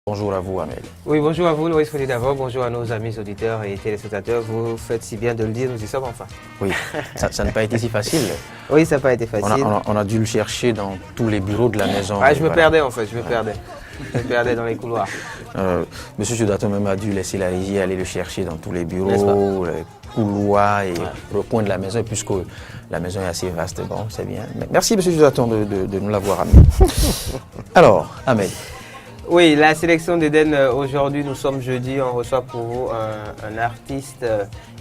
Bonjour à vous, Ahmed. Oui, bonjour à vous, Loïs d'abord. Bonjour à nos amis auditeurs et téléspectateurs. Vous faites si bien de le dire, nous y sommes enfin. Oui, ça n'a pas été si facile. Oui, ça n'a pas été facile. On a dû le chercher dans tous les bureaux de la maison. Ah, je me perdais en fait, je me perdais dans les couloirs. Monsieur Sudato même a dû laisser la régie aller le chercher dans tous les bureaux, les couloirs et le coin de la maison, puisque la maison est assez vaste. Bon, c'est bien. Merci, Monsieur Sudato, de nous l'avoir amené. Alors, Ahmed. Oui, la sélection d'Eden, aujourd'hui, nous sommes jeudi, on reçoit pour vous un artiste.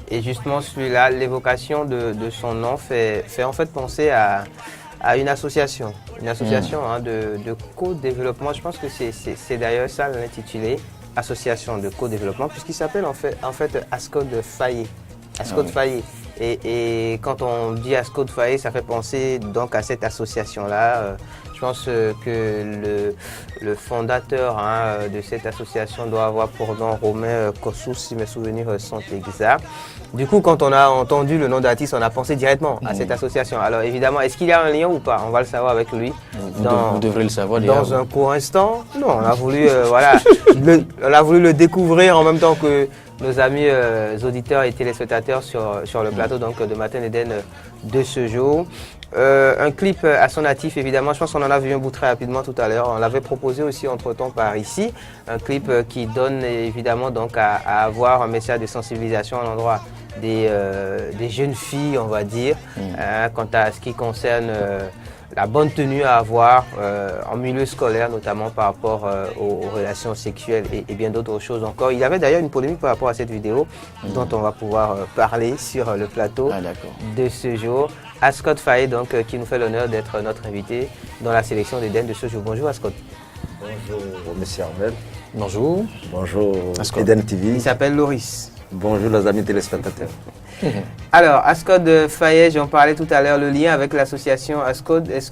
Et justement, celui-là, l'évocation de son nom fait en fait penser à une association. Une association de co-développement. Je pense que c'est d'ailleurs ça l'intitulé, association de co-développement, puisqu'il s'appelle en fait Ascod Faye. Ascod Faye. Et quand on dit Ascod Faye, ça fait penser donc à cette association-là. Je pense que le fondateur de cette association doit avoir pour nom Romain Kossou, si mes souvenirs sont exacts. Du coup, quand on a entendu le nom d'artiste, on a pensé directement à cette association. Alors évidemment, est-ce qu'il y a un lien ou pas? On va le savoir avec lui. Vous devrez le savoir dans un court instant. Non, on a voulu, on a voulu le découvrir en même temps que nos amis auditeurs et téléspectateurs sur le plateau donc, de Matin Eden de ce jour. Un clip à son actif, évidemment. Je pense qu'on en a vu un bout très rapidement tout à l'heure. On l'avait proposé aussi entre-temps par ici. Un clip qui donne évidemment donc à avoir un message de sensibilisation à l'endroit des jeunes filles, on va dire, quant à ce qui concerne la bonne tenue à avoir en milieu scolaire, notamment par rapport aux relations sexuelles et bien d'autres choses encore. Il y avait d'ailleurs une polémique par rapport à cette vidéo dont on va pouvoir parler sur le plateau de ce jour. Ascod Faye, donc, qui nous fait l'honneur d'être notre invité dans la sélection d'Eden de ce jour. Bonjour Ascod. Bonjour Monsieur Ahmed. Bonjour. Bonjour Ascod. Eden TV. Il s'appelle Loris. Bonjour les amis téléspectateurs. Alors, Ascod Faye, j'en parlais tout à l'heure, le lien avec l'association Ascod, est-ce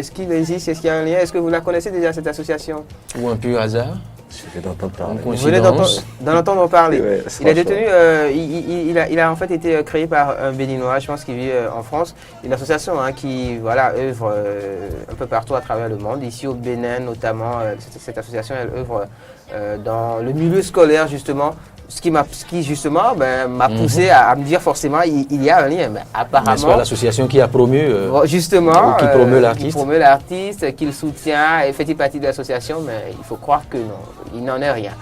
qu'il existe, est-ce qu'il y a un lien? Est-ce que vous la connaissez déjà, cette association? Ou un pur hasard? Je vais d'entendre parler. Vous venez d'en entendre parler. Ouais, il est détenu, il a en fait été créé par un Béninois, je pense qu'il vit en France. Une association qui œuvre un peu partout à travers le monde. Ici au Bénin notamment, cette association elle œuvre dans le milieu scolaire justement. Ce qui justement m'a poussé à me dire forcément il y a un lien. Mais apparemment, c'est pas l'association qui a promu justement, qui promeut l'artiste. Qui promeut l'artiste, qui le soutient et fait partie de l'association, mais il faut croire que non, il n'en est rien.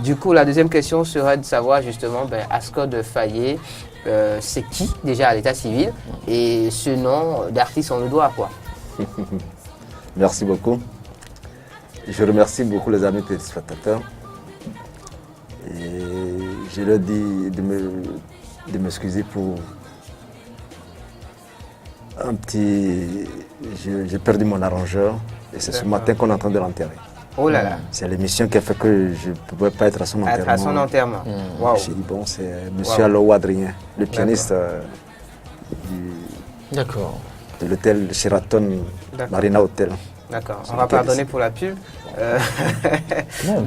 Du coup, la deuxième question serait de savoir justement, Ascod Faye, c'est qui déjà à l'état civil et ce nom d'artiste on le doit à quoi? Merci beaucoup. Je remercie beaucoup les amis téléspectateurs. Et je leur dis de m'excuser pour un petit... J'ai perdu mon arrangeur et c'est ce matin qu'on est en train de l'enterrer. Oh là là. C'est l'émission qui a fait que je ne pouvais pas être à son enterrement. À son enterrement. Wow. J'ai dit bon, c'est monsieur Alou Adrien, le pianiste de l'hôtel Sheraton Marina Hotel. D'accord, on va pardonner pour la pub.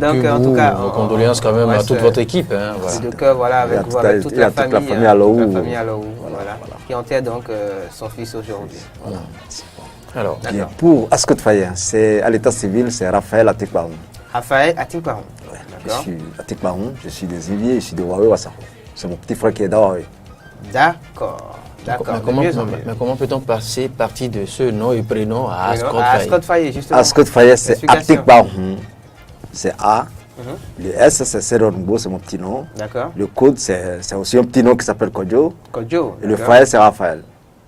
Donc, en tout cas, nos condoléances quand même à toute votre équipe. C'est de cœur, avec vous, avec toute la famille. La famille Alou. Qui enterre donc son fils aujourd'hui. Voilà. Alors, bien, pour Ascod Faye, c'est à l'état civil, c'est Raphaël Atikbaoum. Raphaël Atikbaoum. Ouais, je suis Atikbaoum, je suis des Iviers, je suis de Waoué Wassako. C'est mon petit frère qui est d'Aoué. D'accord. Mais comment peut-on passer partie de ce nom et prénom à Ascod Faye, justement. Ascod Faye, c'est Atikbaoum. C'est A. Le S, c'est Seronbo, c'est mon petit nom. D'accord. Le code, c'est aussi un petit nom qui s'appelle Kodjo. Kodjo. Et le Faye, c'est Raphaël.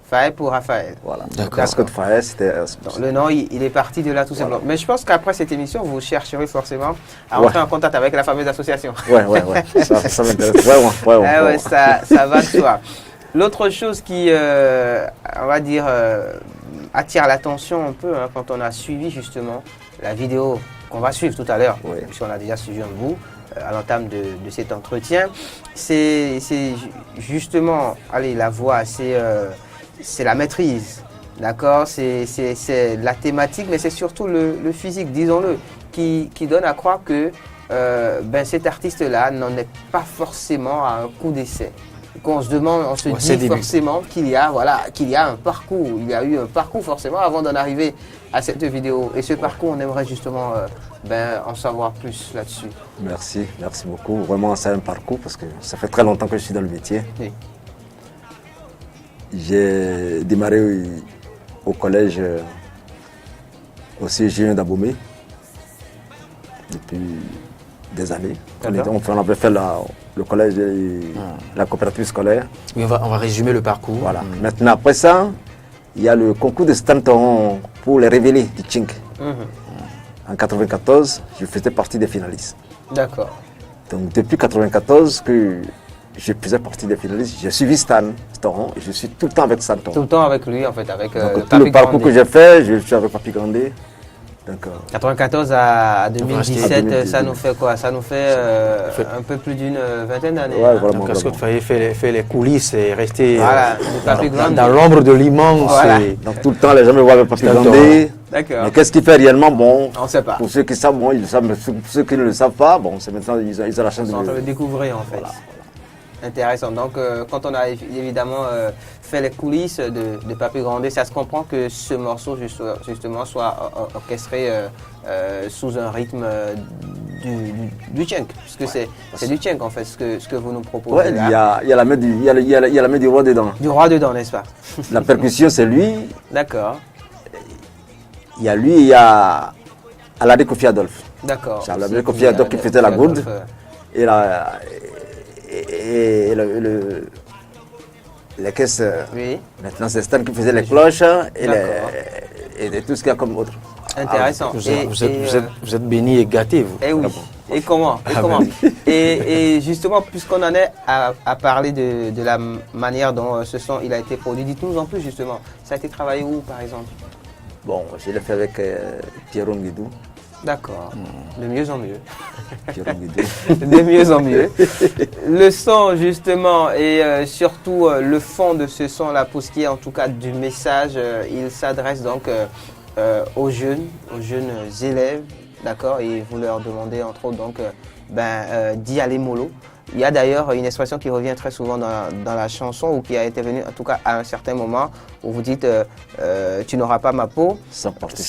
Faye pour Raphaël. Voilà. Ascod Faye, c'était... Le nom, il est parti de là tout simplement. Mais je pense qu'après cette émission, vous chercherez forcément à entrer en contact avec la fameuse association. Ouais. Ça m'intéresse. Ça va de soi. L'autre chose qui, on va dire, attire l'attention un peu quand on a suivi justement la vidéo qu'on va suivre tout à l'heure, puisqu'on a déjà suivi un bout à l'entame de cet entretien, c'est justement, la voix, c'est la maîtrise, d'accord, c'est la thématique, mais c'est surtout le physique, disons-le, qui donne à croire que cet artiste-là n'en est pas forcément à un coup d'essai. Qu'on se demande, on se dit forcément qu'il y a un parcours, il y a eu un parcours forcément avant d'en arriver à cette vidéo. Et ce parcours, on aimerait justement en savoir plus là-dessus. Merci beaucoup. Vraiment, c'est un parcours parce que ça fait très longtemps que je suis dans le métier. Oui. J'ai démarré au collège aussi Julien d'Abomey depuis des années. On avait fait le collège et la coopérative scolaire. Oui, on va résumer le parcours. Voilà. Maintenant, après ça, il y a le concours de Stanton pour les révélés du Tchink. En 1994, je faisais partie des finalistes. D'accord. Donc depuis 1994 que je faisais partie des finalistes, j'ai suivi Stan Toron et je suis tout le temps avec Stanton. Tout le temps avec lui en fait, avec donc, tout le parcours que j'ai fait, je suis avec Papi Grandé. 94 à 2017, ça nous fait quoi? Ça nous fait un peu plus d'une vingtaine d'années. Ouais, vraiment. Donc, est-ce que tu fallait faire les coulisses et rester dans l'ombre de l'immense? Voilà. Donc tout le temps, les gens me voient avec Papi Grandé. D'accord. Mais qu'est-ce qu'il fait réellement? Bon, on ne sait pas. Pour ceux qui savent, bon, ils le savent, mais pour ceux qui ne le savent pas, bon, c'est maintenant ils ont la chance de le découvrir en fait. Voilà. Intéressant. Donc, quand on a évidemment fait les coulisses de Papi Grandé, ça se comprend que ce morceau justement soit orchestré sous un rythme du tchèque, puisque c'est du tchèque en fait ce que vous nous proposez. Ouais, il y a la main du roi dedans. Du roi dedans, n'est-ce pas? La percussion, c'est lui. D'accord. Il y a lui et il y a Alade Kofi Adolphe. D'accord. C'est Alade Kofi Adolphe qui faisait la gourde. Et les caisses, oui. Maintenant c'est Stan qui faisait les cloches et tout ce qu'il y a comme autre. Intéressant. Vous êtes béni et gâté, vous. Eh oui. Et comment, et justement, puisqu'on en est à parler de la manière dont ce son il a été produit, dites-nous en plus justement, ça a été travaillé où par exemple? Bon, je l'ai fait avec Pierre Nguidou. D'accord, de mieux en mieux. De mieux en mieux. Le son justement et surtout le fond de ce son là, pour ce qui est en tout cas du message, il s'adresse donc aux jeunes élèves, d'accord, et vous leur demandez entre autres donc d'y aller mollo. Il y a d'ailleurs une expression qui revient très souvent dans la chanson ou qui a été venue en tout cas à un certain moment où vous dites tu n'auras pas ma peau sans porter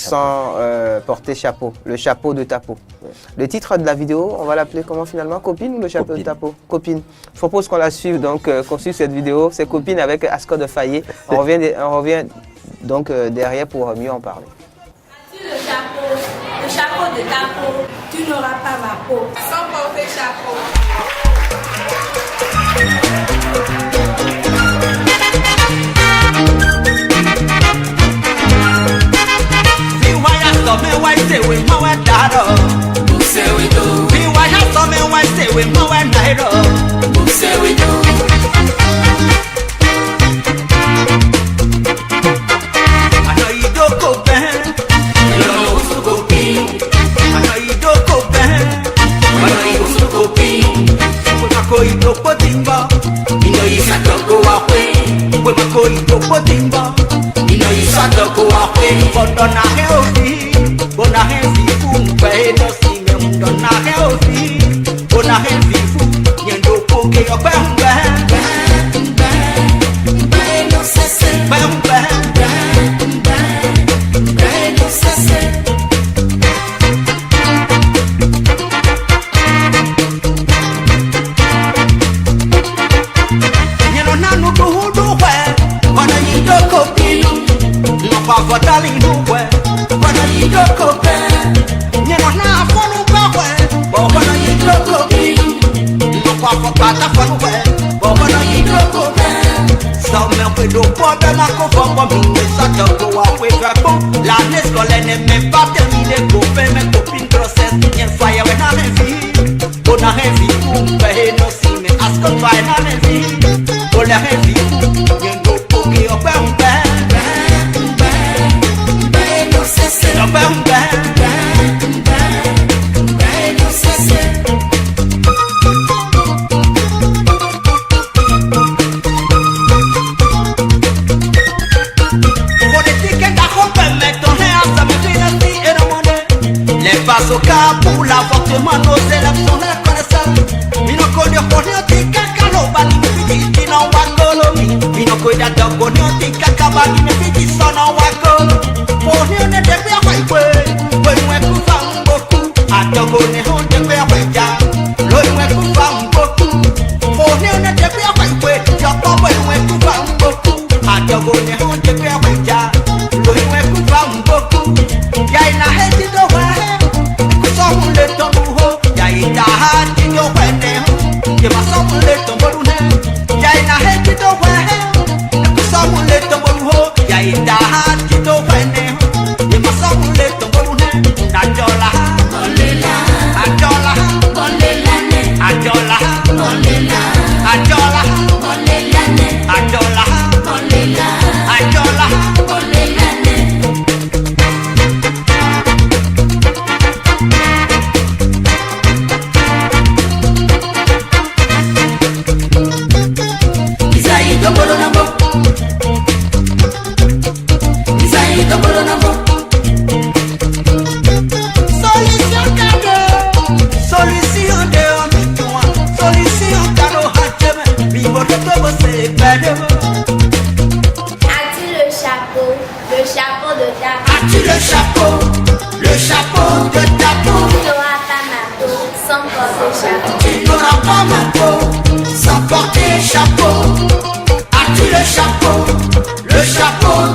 chapeau, le chapeau de ta peau. Ouais. Le titre de la vidéo, on va l'appeler comment finalement? Copine ou le chapeau de ta peau? Copine. Je propose qu'on la suive, donc qu'on suive cette vidéo. C'est Copine avec Ascot de Faillé. On revient donc derrière pour mieux en parler. Le chapeau de ta peau, tu n'auras pas ma peau sans porter chapeau. L'année scolaire n'est même pas terminée, copain, mes copines grossesse, bien foyer, on a rien vu, on a rien vu, on paye nos signes, mais à ce qu'on va, on a rien vu, on a rien vu, bien d'eau pour qui on paie, on au cas pour l'avortement, nos élèves sont les connaisseurs. Minokodio konyo tika kalobani mfiti no wakolomi. Minokodia dogonyo tika kabani mfiti sono wakolo. Ponyo ne debia waikwe, wenwe kufamboku. Solution de Omitoua, solution Kano Hacheme, Bimoto c'est Bedemo. As-tu le chapeau de ta peau? As-tu le chapeau de ta peau? Tu n'auras pas ma peau sans porter chapeau. Tu n'auras pas ma peau sans porter chapeau. As-tu le chapeau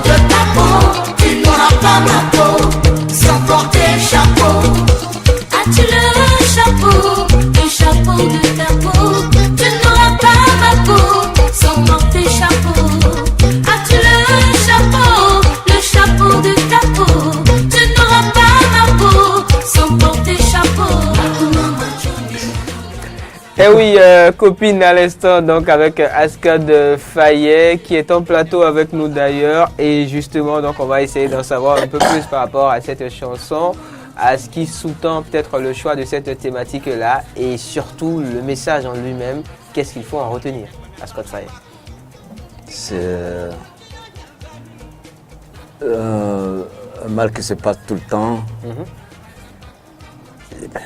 de ta peau? Tu n'auras pas ma peau sans porter chapeau. As-tu le chapeau de ta peau? Tu n'auras pas ma peau sans porter chapeau. As-tu le chapeau de ta peau? Tu n'auras pas ma peau sans porter chapeau. Eh oui, copine à l'instant, donc avec Askad Fayet qui est en plateau avec nous d'ailleurs. Et justement, donc on va essayer d'en savoir un peu plus par rapport à cette chanson, à ce qui sous-tend peut-être le choix de cette thématique-là et surtout le message en lui-même. Qu'est-ce qu'il faut en retenir, Askad Fayet? C'est un mal qui se passe tout le temps. Et ben,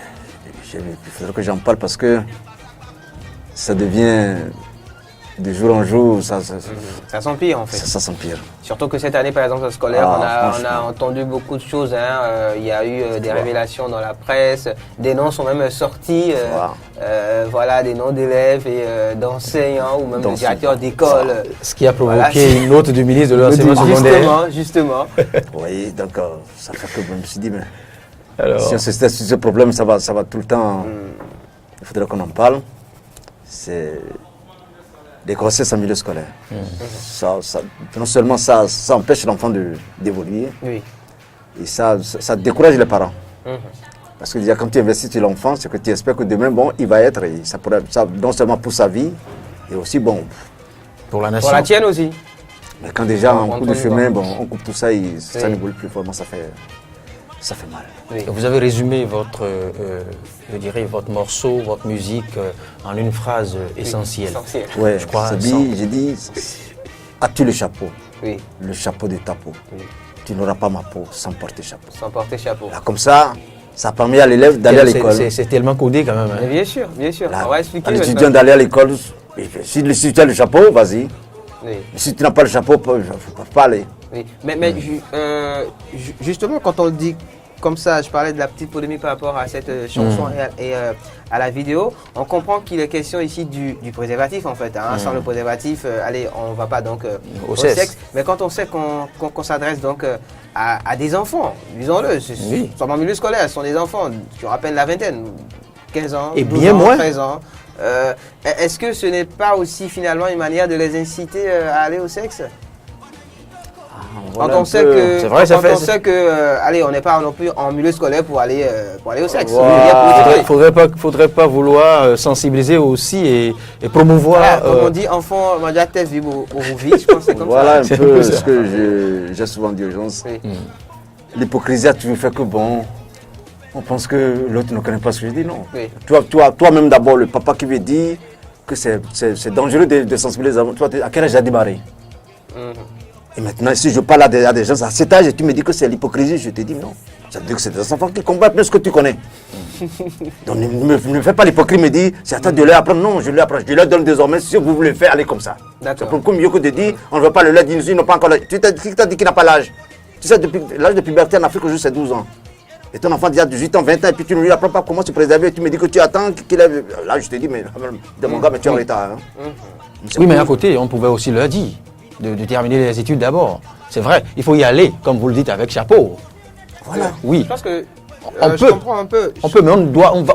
il faudrait que j'en parle parce que ça devient de jour en jour, ça s'empire en fait. Ça s'empire. Surtout que cette année, par exemple, scolaire, Ah, on a entendu beaucoup de choses. Il y a eu des révélations dans la presse, des noms sont même sortis, voilà, des noms d'élèves et d'enseignants ou même de directeurs d'école. Ce qui a provoqué Voilà, une note du ministre de l'enseignement secondaire. Justement. Oui, donc ça fait que je me suis dit, mais Alors, si on se teste sur ce problème, ça va tout le temps. Il faudrait qu'on en parle. C'est les grossesses en milieu scolaire. Non seulement ça empêche l'enfant d'évoluer, Oui. et ça décourage les parents. Parce que déjà, quand tu investis sur l'enfant, c'est que tu espères que demain, bon, il va être, et ça non seulement pour sa vie, et aussi, bon, pour la nation. Pour la tienne aussi. mais quand déjà, On en cours de entend chemin, voir. bon, on coupe tout ça, et ça n'évolue plus, vraiment, ça fait mal. Oui. Vous avez résumé votre, je dirais, votre morceau, votre musique en une phrase essentielle. Essentiel. Ouais, Je crois, j'ai dit, as-tu le chapeau? Oui, Le chapeau de ta peau. Oui. Tu n'auras pas ma peau sans porter chapeau. sans porter chapeau. Là, comme ça permet à l'élève d'aller à l'école. C'est tellement codé quand même. Mais Hein. bien sûr, bien sûr. Là, On va expliquer à l'étudiant maintenant. d'aller à l'école. Si tu as le chapeau, vas-y. Oui. Mais si tu n'as pas le chapeau, il ne faut pas aller. Oui. Mais justement, quand on le dit comme ça, je parlais de la petite polémique par rapport à cette chanson et à la vidéo. On comprend qu'il est question ici du préservatif en fait. Hein. Sans le préservatif, allez, on ne va pas donc au sexe. Mais quand on sait qu'on s'adresse donc à des enfants, disons-le, Oui. sont en milieu scolaire, ce sont des enfants qui ont à peine la vingtaine, 15 ans, Et 12 bien ans, moins. 13 ans. Est-ce que ce n'est pas aussi finalement une manière de les inciter à aller au sexe? Quand on sait que, C'est vrai, ça quand fait- on sait que, allez, on n'est pas non plus en milieu scolaire pour aller au sexe. Il ne faudrait pas vouloir sensibiliser aussi et promouvoir. Voilà, comme on dit, enfant, manger tête vie au vie, je pense que c'est comme Voilà ça. un peu ce que j'ai souvent dit aux gens. Oui. L'hypocrisie a toujours fait que, bon, on pense que l'autre ne connaît pas ce que je dis. Non. Oui. Toi-même d'abord, le papa qui veut dire que c'est dangereux de sensibiliser les enfants. Toi, à quel âge tu as démarré? Et maintenant, si je parle à des gens à cet âge et tu me dis que c'est l'hypocrisie, je te dis non. Ça veut dire que c'est des enfants qui combattent plus que tu connais. Donc ne me fais pas l'hypocrisie, me dire c'est à toi de leur apprendre. Non, je leur apprends. Je leur donne désormais si vous voulez faire, allez comme ça. D'accord. C'est pour mieux que de dire on ne veut pas le leur dire, ils n'ont pas encore l'âge. Qui t'a dit qu'il n'a pas l'âge? Tu sais, l'âge de puberté en Afrique aujourd'hui, c'est 12 ans. Et ton enfant dit à 18 ans, 20 ans, et puis tu ne lui apprends pas comment se préserver. Tu me dis que tu attends qu'il ait. Là, je te dis, mais de mon gars, mais tu es en retard. Hein. Oui, mais à côté, on pouvait aussi leur dire de terminer les études d'abord. C'est vrai, il faut y aller, comme vous le dites, avec chapeau. Voilà. Oui, Je pense que On je peut. comprends un peu. mais on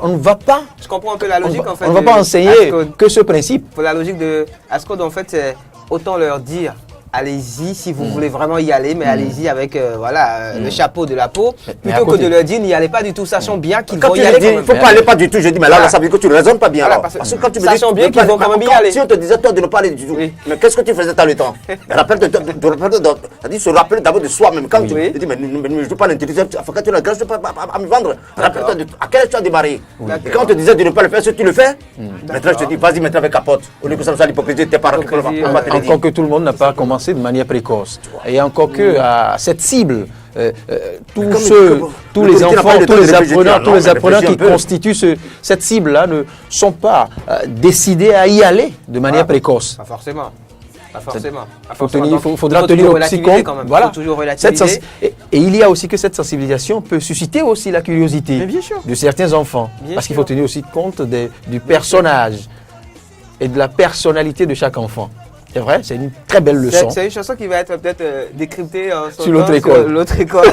ne va pas. Je comprends un peu la logique en fait. On ne va pas enseigner que ce principe. Pour la logique de Ascode, en fait, c'est autant leur dire allez-y si vous voulez vraiment y aller, mais allez-y avec le chapeau de la peau, Mais à plutôt que côté. de leur dire n'y allez pas du tout, sachant bien qu'ils Quand vont tu y me aller dis, quand il ne même. faut pas aller pas du tout, je dis, mais là, Voilà. ça veut dire que tu ne raisonnes pas bien. Voilà, Alors. parce que Parce que quand tu me dis, sachant bien ne qu'ils pas vont aller- quand même y quand- aller. Si on te disait, toi, de ne pas aller du tout, Oui. mais qu'est-ce que tu faisais dans le temps? C'est-à-dire se rappeler d'abord de soi-même. Quand tu Oui. dis, mais je ne veux pas l'intelligence, quand tu ne grâce pas à me vendre, rappelle-toi à quel âge tu as démarré. Et quand on te disait de ne pas le faire, est-ce que tu le fais? Maintenant, je te dis, vas-y, maintenant avec capote. Au lieu que ça soit l'hypocrisie de tes parents qui peuvent Hypocrisie, pas te le dire. Encore que tout le monde n'a pas commencé de manière précoce. Et encore que cette cible tous Comme- ceux, comme- tous le les comité n'a pas enfants, eu le tous temps de les réfléchir. apprenants, Non, tous les mais apprenants réfléchis qui un peu. constituent cette cible-là ne sont pas décidés à y aller de manière précoce. Pas forcément. Pas forcément. Pas Faut forcément. tenir, Donc, faudra faut tenir toujours aussi relativiser compte. quand même. Voilà. Faut toujours Cette relativiser. et il y a aussi que cette sensibilisation peut susciter aussi la curiosité Mais bien sûr. de certains enfants. Bien Parce qu'il sûr. faut tenir aussi compte du personnage et de la personnalité de chaque enfant. C'est vrai, c'est une très belle leçon. C'est une chanson qui va être peut-être décryptée en son Sur l'autre temps école. sur l'autre école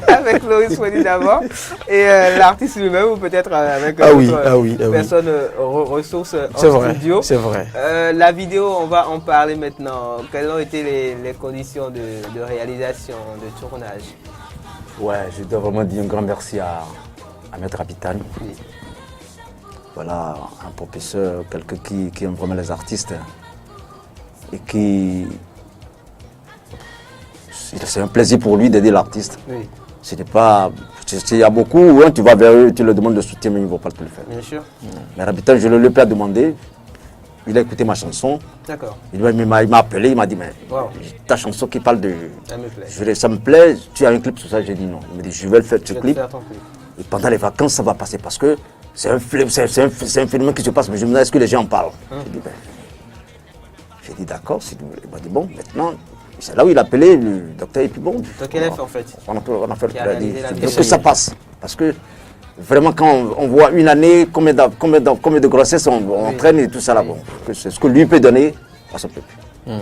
avec Loris Wendy d'abord et l'artiste lui-même ou peut-être avec Ah oui, d'autres ah oui, ah oui. personnes ressources C'est en vrai, studio. c'est vrai. La vidéo, on va en parler maintenant. Quelles ont été les conditions de réalisation, de tournage? Ouais, je dois vraiment dire un grand merci à Maître Capitane. Oui. Voilà, un professeur, quelqu'un qui aime vraiment les artistes et qui... C'est un plaisir pour lui d'aider l'artiste. Oui, Ce n'est pas... Il y a beaucoup, hein, tu vas vers eux, tu leur demandes de soutien, mais ils ne vont pas te le faire. bien sûr. Mais Capitane, je ne lui ai pas demandé. Il a écouté ma chanson. D'accord. Il m'a appelé, il m'a dit, mais Wow. ta chanson qui parle de... Ça me plaît. Ça me plaît, tu as un clip sur ça, j'ai dit non. Il m'a dit, je vais le faire, ce Je vais te clip. faire ton clip. Et pendant les vacances, ça va passer parce que c'est un phénomène qui se passe. Mais je me dis, est-ce que les gens en parlent? J'ai dit, d'accord. Il m'a dit, bon, maintenant, c'est là où il a appelé le docteur. Et puis bon, Donc quel effet en fait? on a fait le Qui a qu'il a dit. réalisé la Il vidéo. faut que ça passe. Parce que vraiment, quand on voit une année, combien de grossesses on traîne et tout ça là, bon, que c'est ce que lui peut donner, ça peut plus.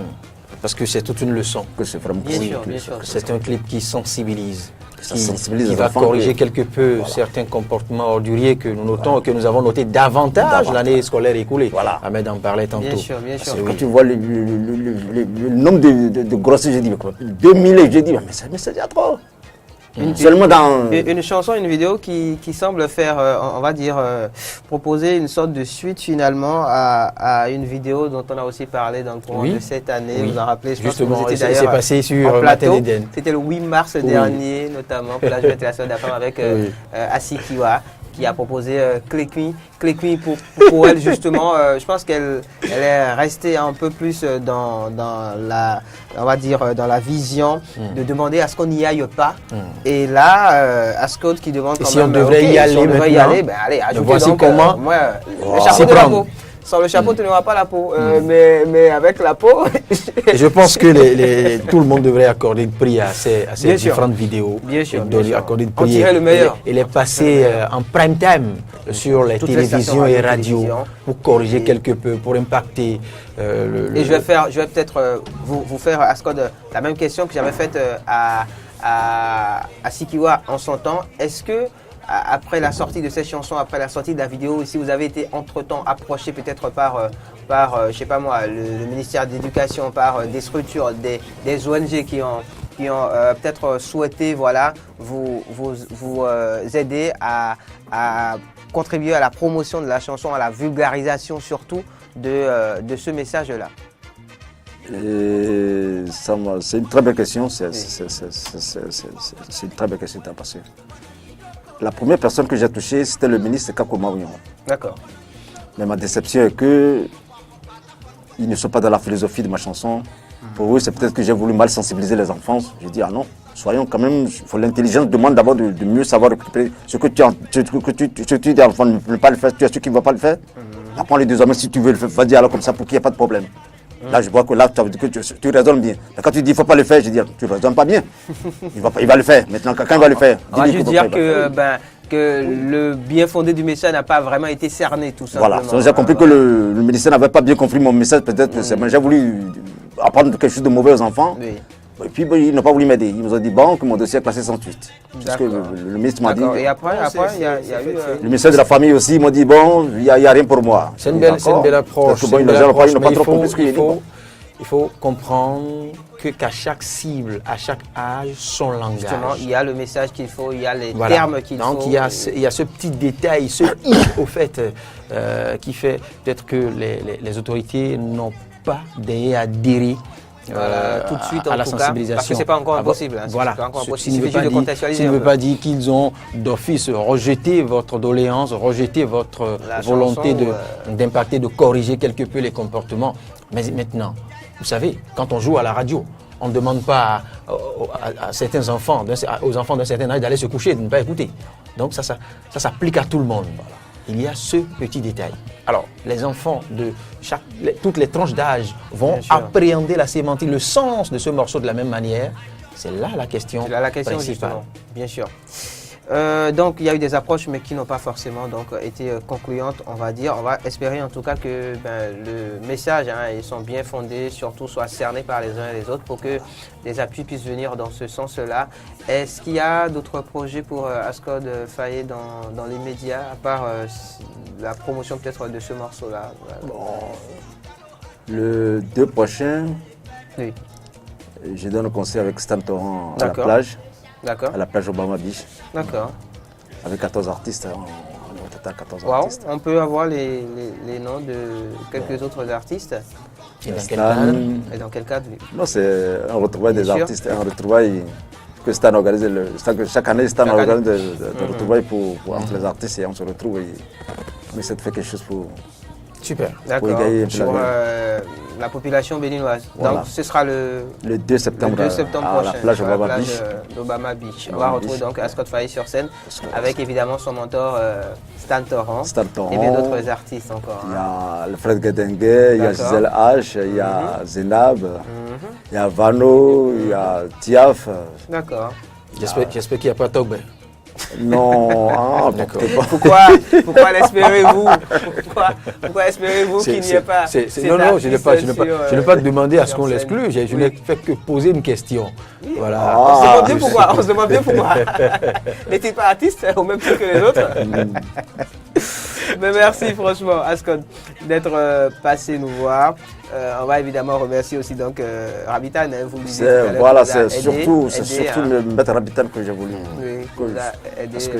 Parce que c'est toute une leçon. Que c'est vraiment Bien pour lui, sûr, que bien c'est- sûr. C'est un clip qui sensibilise, Ça sensibilise qui les va enfants, corriger oui. quelque peu certains comportements orduriers que nous notons, que nous avons notés davantage l'année scolaire écoulée. Voilà. Ahmed en parlait tantôt. Bien sûr, bien sûr. Parce que Quand oui. tu vois le nombre de grossesses, j'ai dit, mais quoi, 2000, j'ai dit, mais c'est déjà trop. Seulement dans... Une chanson, une vidéo qui semble faire, on va dire, proposer une sorte de suite finalement à une vidéo dont on a aussi parlé dans le courant Oui. de cette année. Oui. Vous en rappelez, je pense que Justement, vous étiez c'est d'ailleurs passé sur en Matin plateau. d'Éden. C'était le 8 mars dernier, notamment, pour la journée internationale de la femme avec Oui. Asikiwa, qui a proposé Cléquin. Cléquin pour elle, justement, je pense qu'elle est restée un peu plus dans la, on va dire, dans la vision de demander à ce qu'on n'y aille pas. Et là, Ascot qui demande Et quand si même, on devrait ok, y aller si on devrait y maintenant, aller, ben allez, ajoutez voici donc, comment moi, le s'y chapeau de la prendre. peau. Sans le chapeau, tu n'auras pas la peau. Mais avec la peau, Et je pense que tout le monde devrait accorder le prix à ces Bien sûr. différentes vidéos. Bien sûr, Et bien sûr. accorder le En prix. tirer le meilleur. Et les passer en prime time sur les Toutes les stations télévisions et radio, radios télévision. pour corriger quelque peu, pour impacter Et je vais peut-être vous faire, Ascot, la même question que j'avais faite à Sikiwa en son temps. Est-ce que, après la sortie de cette chanson, après la sortie de la vidéo, si vous avez été entre-temps approché peut-être par je sais pas moi, le ministère de l'Éducation, par des structures, des ONG qui ont peut-être souhaité vous aider à contribuer à la promotion de la chanson, à la vulgarisation surtout de ce message-là? C'est une très belle question. C'est une très belle question parce que la première personne que j'ai touchée, c'était le ministre Kakoma Ouyon. D'accord. Mais ma déception est que ils ne sont pas dans la philosophie de ma chanson. Pour eux, c'est peut-être que j'ai voulu mal sensibiliser les enfants. J'ai dit, ah non, soyons quand même, l'intelligence demande d'abord de mieux savoir récupérer ce que tu dis à l'enfant ne peut pas le faire, tu as ceux qui ne vont pas le faire. Apprends-les désormais si tu veux le faire, vas-y alors comme ça pour qu'il n'y ait pas de problème. Là, je vois que là, tu raisonnes bien. Mais quand tu dis qu'il ne faut pas le faire, je dis, tu ne raisonnes pas bien. Il va le faire. Maintenant, quelqu'un va le faire. On va Dis-lui juste qu'il faut dire pas, que le bien fondé du message n'a pas vraiment été cerné, tout simplement. Voilà, j'ai compris que le ministère n'avait pas bien compris mon message, peut-être que c'est, mais j'ai voulu apprendre quelque chose de mauvais aux enfants. Oui. Et puis ils n'ont pas voulu m'aider. Ils nous ont dit bon que mon dossier est classé 108. C'est ce que D'accord. le ministre m'a dit. D'accord. Et après, il y a eu... Le ministère de la Famille aussi m'a dit bon, il n'y a rien pour moi. C'est une belle approche. Parce que bon, ils n'ont pas trop compris ce qu'il dit. Il faut comprendre qu'à chaque cible, à chaque âge, son langage. Justement, il y a le message qu'il faut, il y a les Voilà. termes qu'il faut. Donc il y a ce petit détail, ce i au fait, qui fait peut-être que les autorités n'ont pas adhéré tout de suite, à en la tout cas, sensibilisation. parce que c'est pas encore impossible. Hein, Voilà. c'est pas encore Ce impossible. qui Il ne suffit veut de pas dire- contextualiser ce qui ne un veut peu. pas dire qu'ils ont d'office rejeté votre doléance, rejeté votre La volonté chanson, d'impacter, de corriger quelque peu les comportements. Mais maintenant, vous savez, quand on joue à la radio, On ne demande pas à certains enfants, aux enfants d'un certain âge d'aller se coucher et de ne pas écouter. Donc ça s'applique à tout le monde. Il y a ce petit détail. Alors, les enfants de toutes les tranches d'âge vont appréhender la sémantique, le sens de ce morceau de la même manière. C'est là la question C'est là la question, principale. justement, bien sûr. Donc il y a eu des approches mais qui n'ont pas forcément été concluantes, on va dire. On va espérer en tout cas que le message, ils sont bien fondés, surtout soit cerné par les uns et les autres pour que des appuis puissent venir dans ce sens-là. Est-ce qu'il y a d'autres projets pour Ascod Faye dans les médias, à part la promotion peut-être de ce morceau-là? Le 2 prochain, Oui, je donne un concert avec Stan Torrent à la D'accord. plage, d'accord, à la plage Obama Beach, d'accord. avec 14 artistes. On est au total 14 Wow. artistes. On peut avoir les noms de quelques autres artistes. Et dans quel Stan, cadre? Et dans quel cadre? non, c'est un retrouvaille des Bien sûr. artistes, un retrouvaille que Stan organise. Chaque année, Stan Chaque année. organise des retrouvailles entre les artistes et on se retrouve. On essaie de faire quelque chose pour Super. D'accord, égayer un peu sur la la population béninoise. Voilà. Donc ce sera le 2 septembre, 2 septembre à prochain la plage sur Obama Beach. d'Obama Beach. On Obama va retrouver Beach. donc Ascod Faye sur scène avec évidemment son mentor Stan Torrent Stan Torrent. et bien d'autres artistes encore. Il y a Alfred Gedengue, il y a D'accord. Gisèle H, il y a Zenab, il y a Vano, il y a Tiaf. D'accord. J'espère qu'il n'y a pas Togbe. Non, D'accord. Pourquoi l'espérez-vous? Pourquoi espérez-vous qu'il n'y ait pas Non, je n'ai pas demandé à ce qu'on l'exclue. Je n'ai fait que poser une question. Voilà. On se demande bien pourquoi. On se demande bien pourquoi. N'est-il pas artiste au même titre que les autres? Mais merci franchement, Ascod, d'être passé nous voir. On va évidemment remercier aussi donc Rabitan. Vous le disiez tout à l'heure, Voilà, qui vous a c'est aidé, surtout hein. le maître Rabitan que j'ai voulu. Oui, Que qui vous a je- aidé, Parce que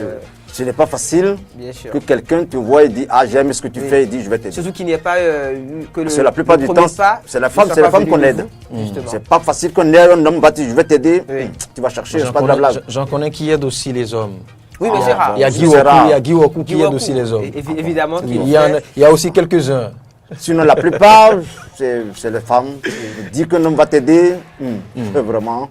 ce n'est pas facile bien sûr. que quelqu'un te voit et dit ah j'aime ce que tu Oui. fais et dit je vais t'aider. Surtout qu'il n'y ait pas que le Parce que la plupart le du premier temps, pas c'est la ne femme, soit c'est la pas femme qu'on venu de aide. vous, justement. C'est pas facile qu'on ait un homme bâti, je vais t'aider. Oui. Tu vas chercher, c'est pas de la blague. J'en connais qui aident aussi les hommes. Oui, mais c'est rare. Il y a c'est Guy Wakou, rare. il y a Guy Wakou qui aide Guiwaku, aussi les hommes. Évidemment qu'il Il y a aussi quelques-uns. Sinon, la plupart, c'est les femmes. Dire qu'un homme va t'aider, vraiment.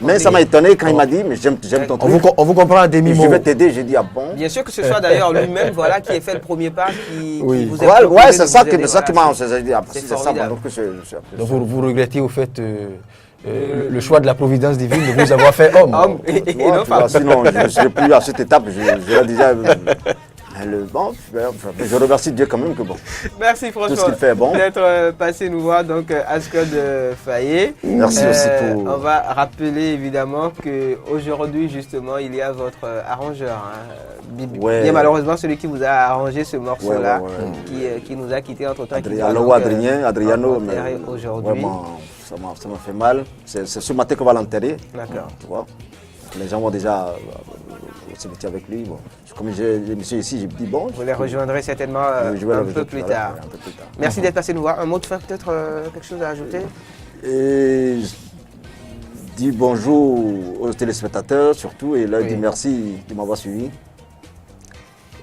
Mais ça m'a étonné quand il m'a dit, mais j'aime ton truc. On vous comprend à Et demi-mot. je vais t'aider, j'ai dit, ah bon. Bien sûr que ce soit d'ailleurs lui-même voilà, qui ait fait le premier pas, qui Oui. vous ait Ouais, proposé ouais, de c'est ça vous qui aider, m'a. voilà. J'ai dit, ah, C'est c'est ça, formidable. donc c'est- Donc vous regrettez au fait le choix de la providence divine de vous avoir fait homme. Homme et Tu vois, non tu vois, femme. sinon, je ne serais plus à cette étape. Je déjà. Bon, je remercie Dieu quand même que bon. Merci franchement Tout ce qu'il fait est bon. d'être passé nous voir donc Ascod Faye. Merci aussi pour. On va rappeler évidemment qu'aujourd'hui justement il y a votre arrangeur, Bibi. Ouais. Bien malheureusement celui qui vous a arrangé ce morceau-là, Ouais, ouais. qui nous a quitté entre temps. Adriano, mais aujourd'hui. vraiment, ça m'a fait mal. C'est ce matin qu'on va l'enterrer. D'accord. Tu vois. Les gens vont déjà au cimetière avec lui. Bon. Comme j'ai les messieurs ici, j'ai dit bon. Vous les rejoindrez certainement je vais un le peu rejoindre plus tout à l'heure, tard. un peu plus tard. Merci d'être passé nous voir. Un mot de fin peut-être, quelque chose à ajouter? Et je dis bonjour aux téléspectateurs surtout et leur Oui. dis merci de m'avoir suivi.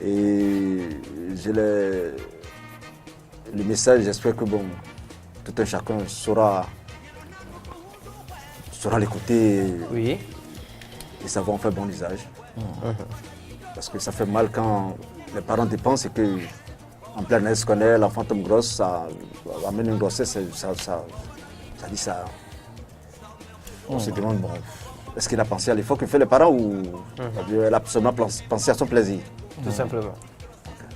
Et j'ai le message, j'espère que bon, tout un chacun saura l'écouter Oui. et ça va en faire bon usage. Parce que ça fait mal quand les parents dépensent et que en plein air, ce qu'on est, l'enfant tombe grosse, ça amène une grossesse, ça dit ça. On se demande, bon, est-ce qu'il a pensé à l'effort que fait les parents ou elle a seulement pensé à son plaisir? Tout simplement.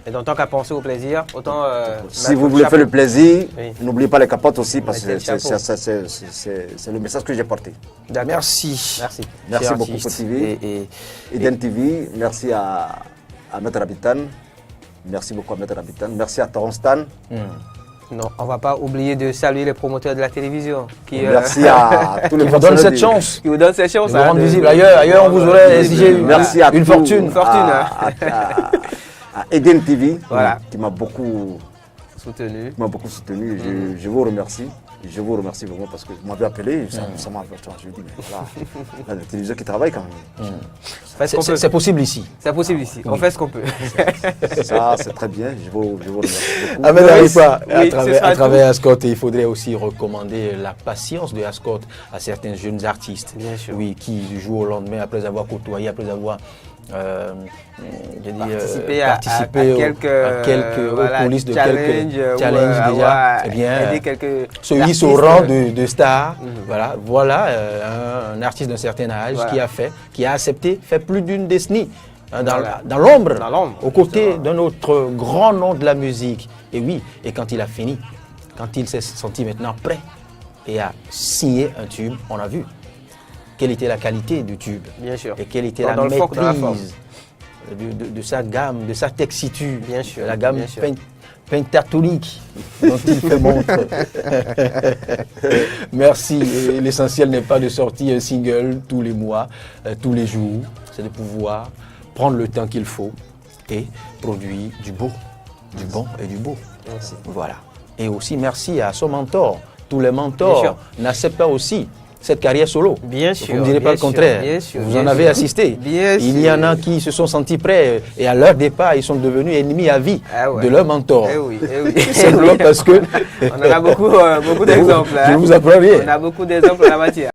Et donc, tant qu'à penser au plaisir, autant. Si vous voulez faire le plaisir, Oui. n'oubliez pas les capotes aussi, parce que Mettez le chapeau. c'est le message que j'ai porté. D'accord. Merci. Merci. Merci Cher beaucoup artiste. pour TV. Eden TV, merci à Maître Habitan. Merci beaucoup à Maître Habitan. Merci à Torrent Stan. Non, on ne va pas oublier de saluer les promoteurs de la télévision qui, Merci à tous les Qui vous donne fonctionnaires cette du- chance qui vous donnent ces chances. de vous rendre visible. Ailleurs, on vous aurait exigé Merci à une tous- fortune. hein. à Eden TV, Voilà. qui m'a beaucoup Soutenu. soutenu. Je vous remercie. Je vous remercie vraiment parce que vous m'avez appelé, ça m'a averti. Je dis, mais voilà, il y a des téléviseurs qui travaillent quand même. C'est possible ici. C'est possible ici. On fait ce qu'on peut. Ça, c'est très bien. Je vous remercie beaucoup. Ahmed Harifa, Oui, à travers Ascot, il faudrait aussi recommander la patience de Ascot à certains jeunes artistes. Bien sûr. Oui, qui du jour au lendemain, après avoir côtoyé, après avoir participer à quelques coulisses de challenges déjà, eh bien, se hisse au rang de star. Voilà un artiste d'un certain âge qui a accepté, fait plus d'une décennie dans l'ombre, aux côtés d'un autre grand nom de la musique. Et oui, et quand il a fini, quand il s'est senti maintenant prêt et a signé un tube, on a vu quelle était la qualité du tube. Bien sûr. Et quelle était la maîtrise de sa gamme, de sa texture. Bien sûr. La gamme pentatonique dont il fait montre. Merci. Et l'essentiel n'est pas de sortir un single tous les mois, tous les jours. C'est de pouvoir prendre le temps qu'il faut et produire du beau, du bon et du beau. Merci. Voilà. Et aussi merci à son mentor. Tous les mentors n'acceptent pas aussi cette carrière solo. Bien sûr. Vous ne direz pas le contraire. Bien sûr, vous en avez assisté. Il y en a qui se sont sentis prêts et à leur départ, ils sont devenus ennemis à vie de leur mentor. Simplement parce que... On en a beaucoup d'exemples. Je vous apprends rien. On a beaucoup d'exemples en la matière.